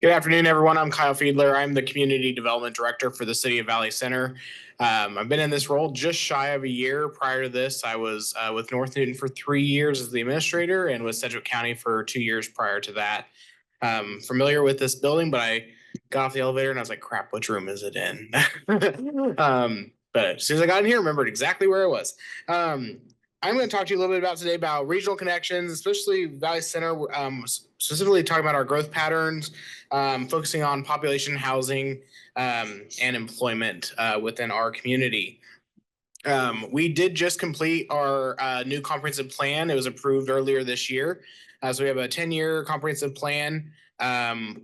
Good afternoon, everyone. I'm Kyle Fiedler. I'm the Community Development Director for the City of Valley Center. I've been in this role just shy of a year. Prior to this, I was with North Newton for 3 years as the administrator and with Sedgwick County for 2 years prior to that. Familiar with this building, but I got off the elevator and I was like, crap, which room is it in? But as soon as I got in here, I remembered exactly where I was. I'm going to talk to you a little bit about today about regional connections, especially Valley Center, specifically talking about our growth patterns, focusing on population, housing, and employment within our community. We did just complete our new comprehensive plan. It was approved earlier this year. So we have a 10-year comprehensive plan.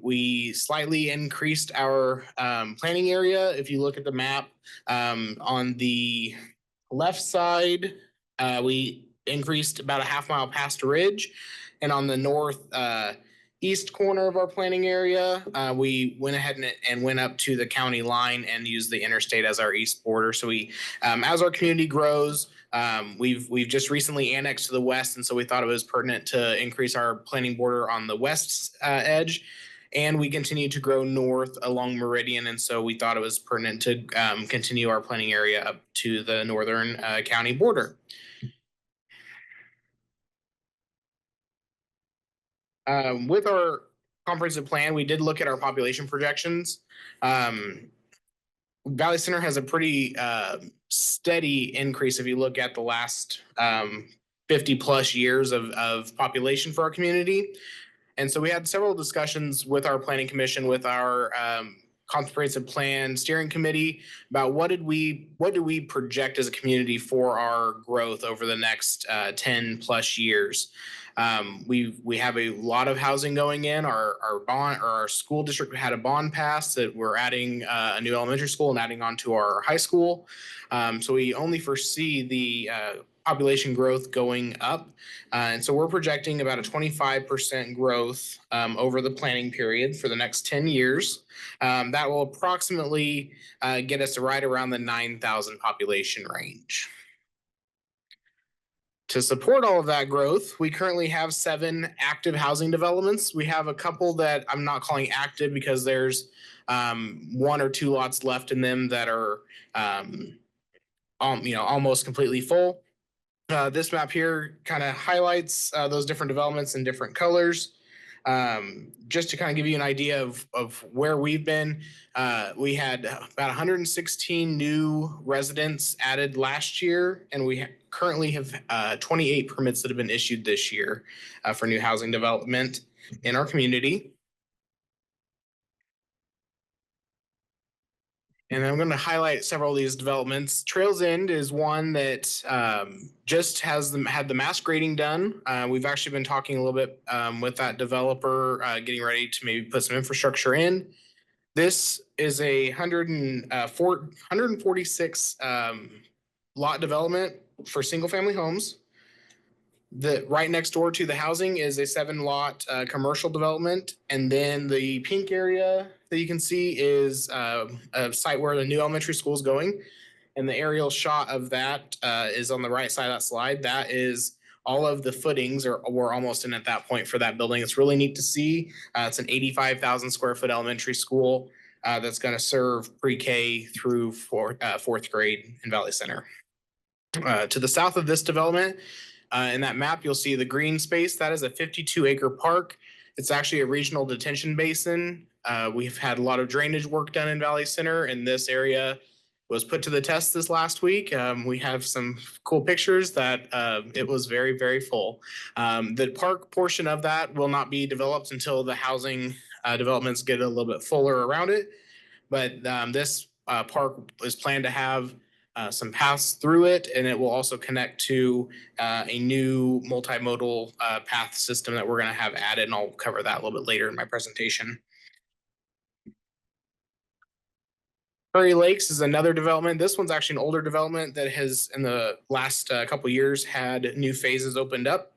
We slightly increased our planning area. If you look at the map on the left side, we increased about a half mile past Ridge. And on the north east corner of our planning area, we went ahead and went up to the county line and used the interstate as our east border. So we, as our community grows, we've just recently annexed to the west, and so we thought it was pertinent to increase our planning border on the west edge. And we continue to grow north along Meridian, and so we thought it was pertinent to continue our planning area up to the northern county border. With our comprehensive plan, we did look at our population projections. Valley Center has a pretty steady increase if you look at the last 50 plus years of population for our community. And so we had several discussions with our planning commission, with our comprehensive plan steering committee about what do we project as a community for our growth over the next 10 plus years. We have a lot of housing going in. Our school district had a bond pass that we're adding a new elementary school and adding on to our high school. So we only foresee the population growth going up. And so we're projecting about a 25% growth over the planning period for the next 10 years. That will approximately get us to right around the 9,000 population range. To support all of that growth, we currently have 7 active housing developments. We have a couple that I'm not calling active because there's 1 or 2 lots left in them that are almost completely full. This map here kind of highlights those different developments in different colors. Just to kind of give you an idea of where we've been, we had about 116 new residents added last year, and we currently have 28 permits that have been issued this year for new housing development in our community. And I'm going to highlight several of these developments. Trails End is one that just had the mass grading done. We've actually been talking a little bit with that developer, getting ready to maybe put some infrastructure in. This is a 146 lot development for single family homes. Right next door to the housing is a 7-lot commercial development. And then the pink area that you can see is a site where the new elementary school is going. And the aerial shot of that is on the right side of that slide. That is all of the footings were almost in at that point for that building. It's really neat to see. It's an 85,000 square foot elementary school that's going to serve pre-K through 4th grade in Valley Center. To the south of this development, in that map, you'll see the green space. That is a 52-acre park. It's actually a regional detention basin. We've had a lot of drainage work done in Valley Center, and this area was put to the test this last week. We have some cool pictures that it was very, very full. The park portion of that will not be developed until the housing developments get a little bit fuller around it. But this park is planned to have some paths through it, and it will also connect to a new multimodal path system that we're going to have added, and I'll cover that a little bit later in my presentation. Prairie Lakes is another development. This one's actually an older development that has, in the last couple years, had new phases opened up.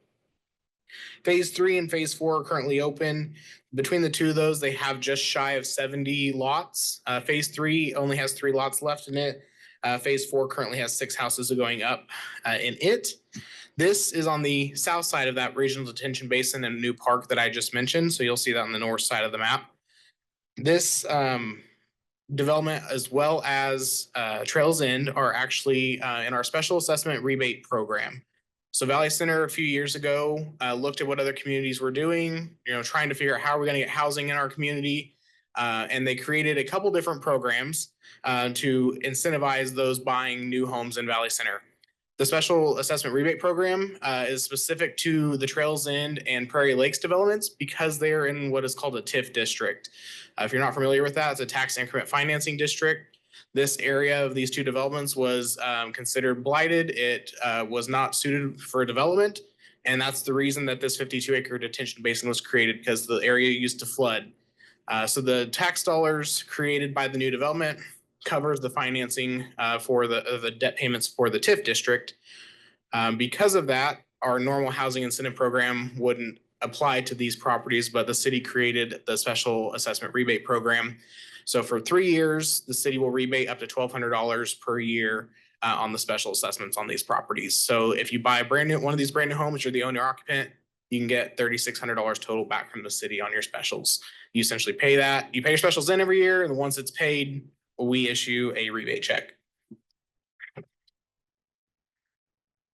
Phase 3 and Phase 4 are currently open. Between the two of those, they have just shy of 70 lots. Phase 3 only has 3 lots left in it. Phase 4 currently has 6 houses going up in it. This is on the south side of that regional detention basin and a new park that I just mentioned. So you'll see that on the north side of the map. This development, as well as Trails End, are actually in our special assessment rebate program. So Valley Center a few years ago looked at what other communities were doing, trying to figure out how we're going to get housing in our community. And they created a couple different programs to incentivize those buying new homes in Valley Center. The special assessment rebate program is specific to the Trails End and Prairie Lakes developments because they're in what is called a TIF district. If you're not familiar with that, it's a tax increment financing district. This area of these two developments was considered blighted. It was not suited for development. And that's the reason that this 52-acre detention basin was created, because the area used to flood. So the tax dollars created by the new development covers the financing for the debt payments for the TIF district. Because of that, our normal housing incentive program wouldn't apply to these properties, but the city created the special assessment rebate program. So for 3 years, the city will rebate up to $1,200 per year on the special assessments on these properties. So if you buy one of these brand new homes, you're the owner occupant, you can get $3,600 total back from the city on your specials. You essentially pay that. You pay your specials in every year, and once it's paid, we issue a rebate check.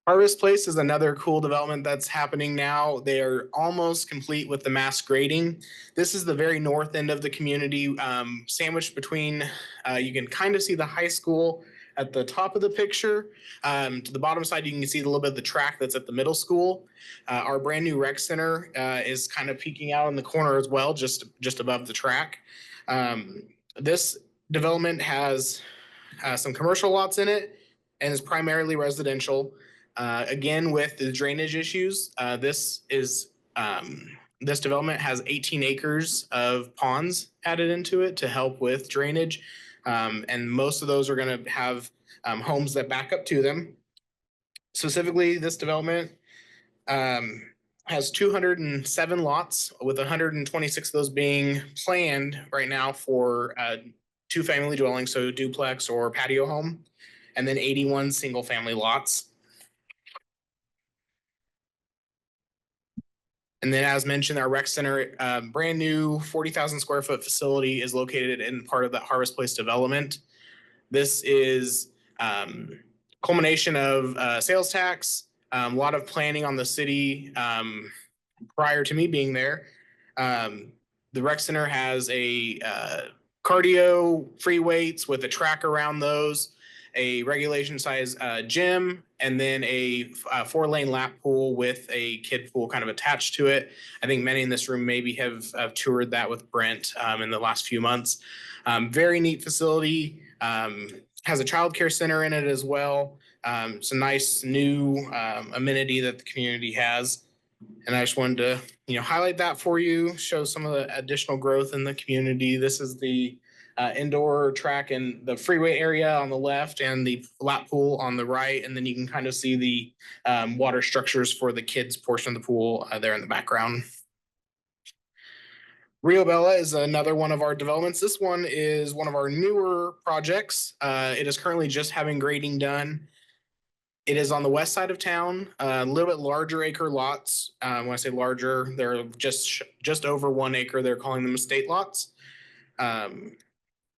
Harvest Place is another cool development that's happening now. They are almost complete with the mass grading. This is the very north end of the community, sandwiched between, you can kind of see the high school at the top of the picture. To the bottom side, you can see a little bit of the track that's at the middle school. Our brand new rec center is kind of peeking out in the corner as well, just above the track. This development has some commercial lots in it and is primarily residential. Again, with the drainage issues, this development has 18 acres of ponds added into it to help with drainage. And most of those are going to have homes that back up to them. Specifically, this development has 207 lots, with 126 of those being planned right now for two-family dwellings, so duplex or patio home, and then 81 single-family lots. And then, as mentioned, our rec center, brand new 40,000 square foot facility, is located in part of that Harvest Place development. This is culmination of sales tax, a lot of planning on the city prior to me being there. The rec center has a cardio free weights with a track around those, a regulation size gym, and then a 4-lane lap pool with a kid pool kind of attached to it. I think many in this room maybe have toured that with Brent in the last few months. Very neat facility. Has a childcare center in it as well. It's a nice new amenity that the community has. And I just wanted to, highlight that for you, show some of the additional growth in the community. This is the indoor track and the freeway area on the left, and the lap pool on the right. And then you can kind of see the water structures for the kids portion of the pool there in the background. Rio Bella is another one of our developments. This one is one of our newer projects. It is currently just having grading done. It is on the west side of town, a little bit larger acre lots. When I say larger, they're just over 1 acre. They're calling them estate lots.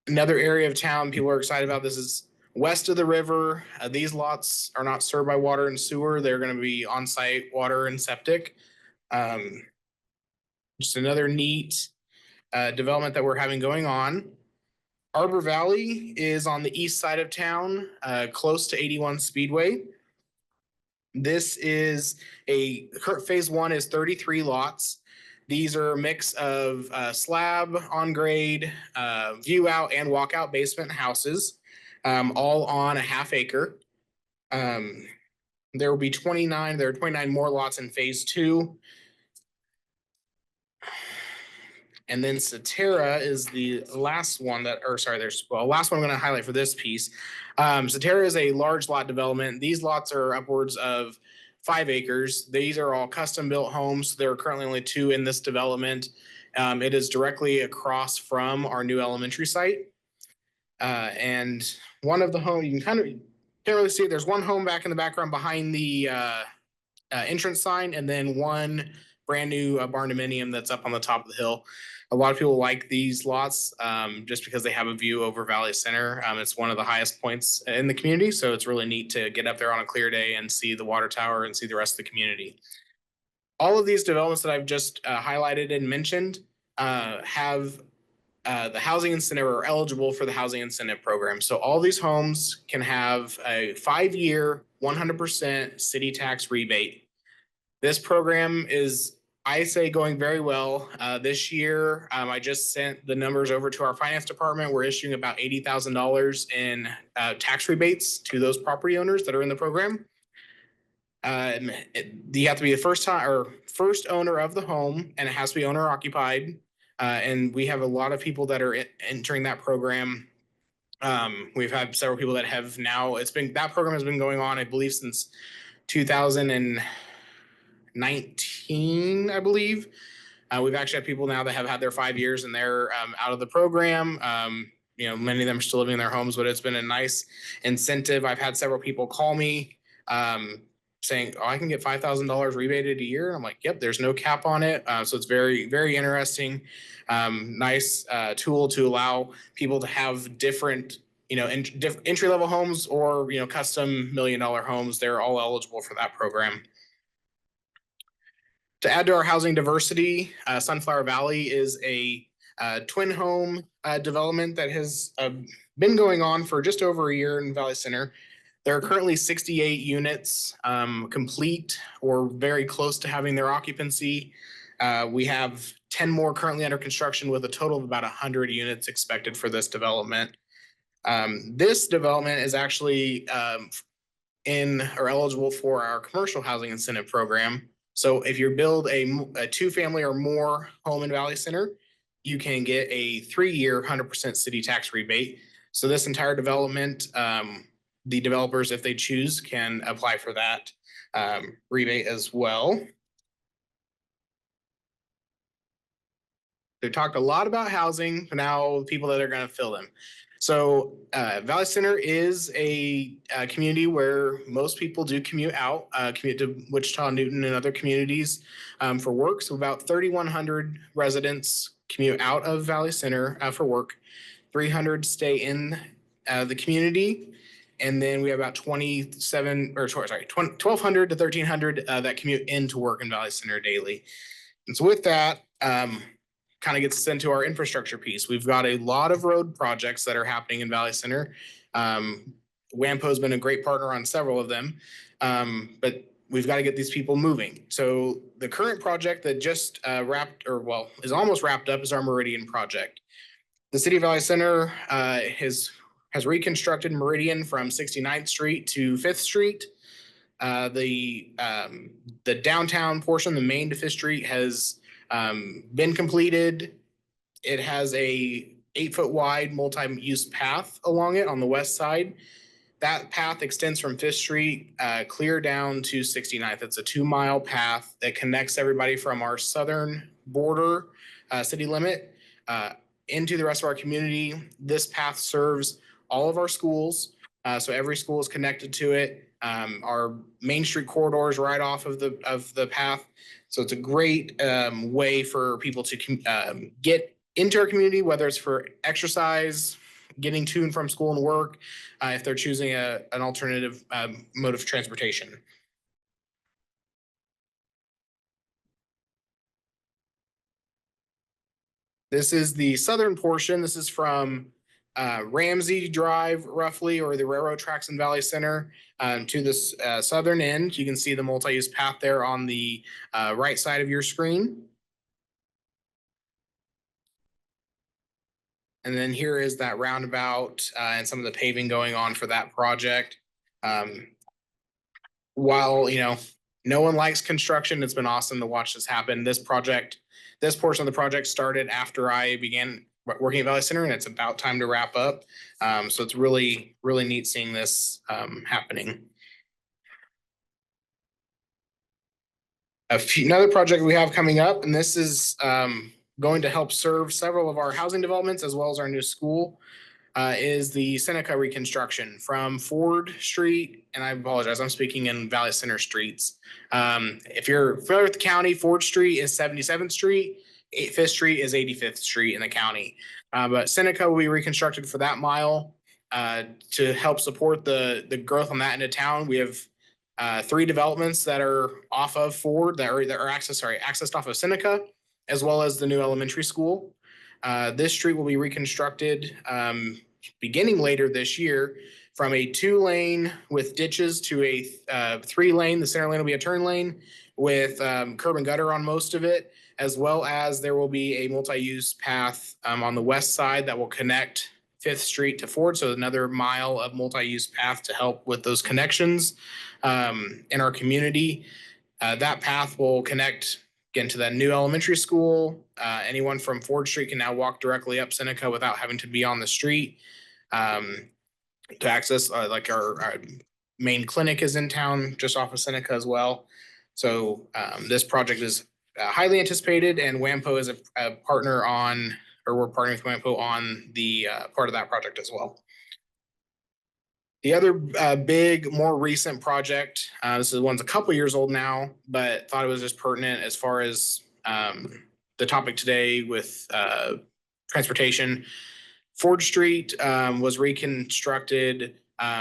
Another area of town people are excited about, this is west of the river. These lots are not served by water and sewer. They're going to be on-site water and septic. Just another neat development that we're having going on. Arbor Valley is on the east side of town, close to 81 Speedway. This is phase 1 is 33 lots. These are a mix of slab, on grade, view out, and walkout basement houses, all on a half acre. There will be 29. There are 29 more lots in phase 2. And then Satara is the last one last one I'm going to highlight for this piece. Satara is a large lot development. These lots are upwards of 5 acres. These are all custom built homes. There are currently only 2 in this development. It is directly across from our new elementary site. And one of the homes, you can't really see it. There's one home back in the background behind the entrance sign, and then one brand new barn dominium that's up on the top of the hill. A lot of people like these lots just because they have a view over Valley Center. It's one of the highest points in the community, so it's really neat to get up there on a clear day and see the water tower and see the rest of the community. All of these developments that I've just highlighted and mentioned have the housing incentive or eligible for the housing incentive program. So all these homes can have a 5-year, 100% city tax rebate. This program is, I say, going very well. This year, I just sent the numbers over to our finance department. We're issuing about $80,000 in tax rebates to those property owners that are in the program. You have to be the first owner of the home, and it has to be owner occupied. And we have a lot of people that are entering that program. We've had several people that have now. That program has been going on, I believe, since 2019, I believe. We've actually had people now that have had their 5 years and they're out of the program. Many of them are still living in their homes, but it's been a nice incentive. I've had several people call me saying, "Oh, I can get $5,000 rebated a year." I'm like, "Yep, there's no cap on it." So it's very, very interesting. Nice tool to allow people to have different, entry level homes or custom $1 million homes. They're all eligible for that program. To add to our housing diversity, Sunflower Valley is a twin home development that has been going on for just over a year in Valley Center. There are currently 68 units complete or very close to having their occupancy. We have 10 more currently under construction with a total of about 100 units expected for this development. This development is actually eligible for our commercial housing incentive program. So if you build a 2-family or more home in Valley Center, you can get a 3-year 100% city tax rebate. So this entire development, the developers, if they choose, can apply for that rebate as well. They talked a lot about housing, but now people that are going to fill them. So Valley Center is a community where most people do commute to Wichita, Newton, and other communities for work. So about 3,100 residents commute out of Valley Center for work. 300 stay in the community. And then we have about 1,200 to 1,300 that commute into work in Valley Center daily. And so with that, kind of gets into our infrastructure piece. We've got a lot of road projects that are happening in Valley Center. WAMPO has been a great partner on several of them, but we've got to get these people moving. So the current project that just is almost wrapped up is our Meridian project. The City of Valley Center has reconstructed Meridian from 69th Street to 5th Street. The downtown portion, the main to 5th Street, has been completed. It has a 8-foot wide multi-use path along it on the west side. That path extends from 5th Street clear down to 69th. It's a 2-mile path that connects everybody from our southern border city limit into the rest of our community. This path serves all of our schools. So every school is connected to it. Our Main Street corridor is right off of the path. So it's a great way for people to get into our community, whether it's for exercise, getting to and from school and work, if they're choosing an alternative mode of transportation. This is the southern portion. This is from Ramsey Drive, roughly, or the railroad tracks in Valley Center to this southern end. You can see the multi-use path there on the right side of your screen. And then here is that roundabout and some of the paving going on for that project. While, no one likes construction, it's been awesome to watch this happen. This portion of the project started after I began working at Valley Center, and it's about time to wrap up. So it's really, really neat seeing this happening. Another project we have coming up, and this is going to help serve several of our housing developments as well as our new school. is the Seneca reconstruction from Ford Street, and I apologize, I'm speaking in Valley Center streets. If you're familiar with the county, Ford Street is 77th Street, 5th Street is 85th Street in the county. But Seneca will be reconstructed for that mile to help support the growth on that end of town. We have 3 developments that are off of Ford that are accessed off of Seneca, as well as the new elementary school. This street will be reconstructed beginning later this year from a 2-lane with ditches to a 3-lane. The center lane will be a turn lane with curb and gutter on most of it, as well as there will be a multi-use path on the west side that will connect 5th Street to Ford. So another mile of multi-use path to help with those connections in our community. That path will connect again to that new elementary school. Anyone from Ford Street can now walk directly up Seneca without having to be on the street to access. Like our main clinic is in town, just off of Seneca as well. So this project is highly anticipated, and WAMPO is a partner on, or we're partnering with WAMPO on the part of that project as well. The other big, more recent project, this is one's a couple years old now, but thought it was just pertinent as far as the topic today with transportation. Ford Street was reconstructed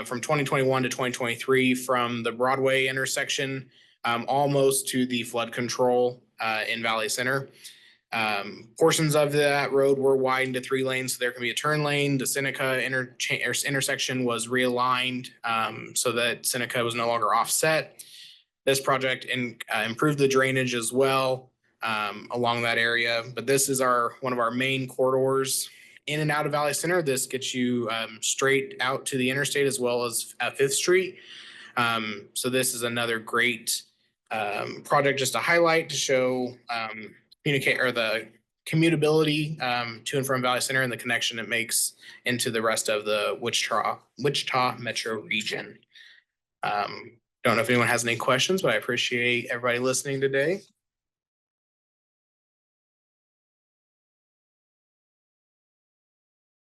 from 2021 to 2023 from the Broadway intersection almost to the flood control in Valley Center. Portions of that road were widened to 3 lanes, so there can be a turn lane. The Seneca intersection was realigned so that Seneca was no longer offset. This project improved the drainage as well along that area, but this is one of our main corridors in and out of Valley Center. This gets you straight out to the interstate as well as 5th Street. So this is another great project just to highlight, to show the commutability to and from Valley Center and the connection it makes into the rest of the Wichita metro region. Don't know if anyone has any questions, but I appreciate everybody listening today.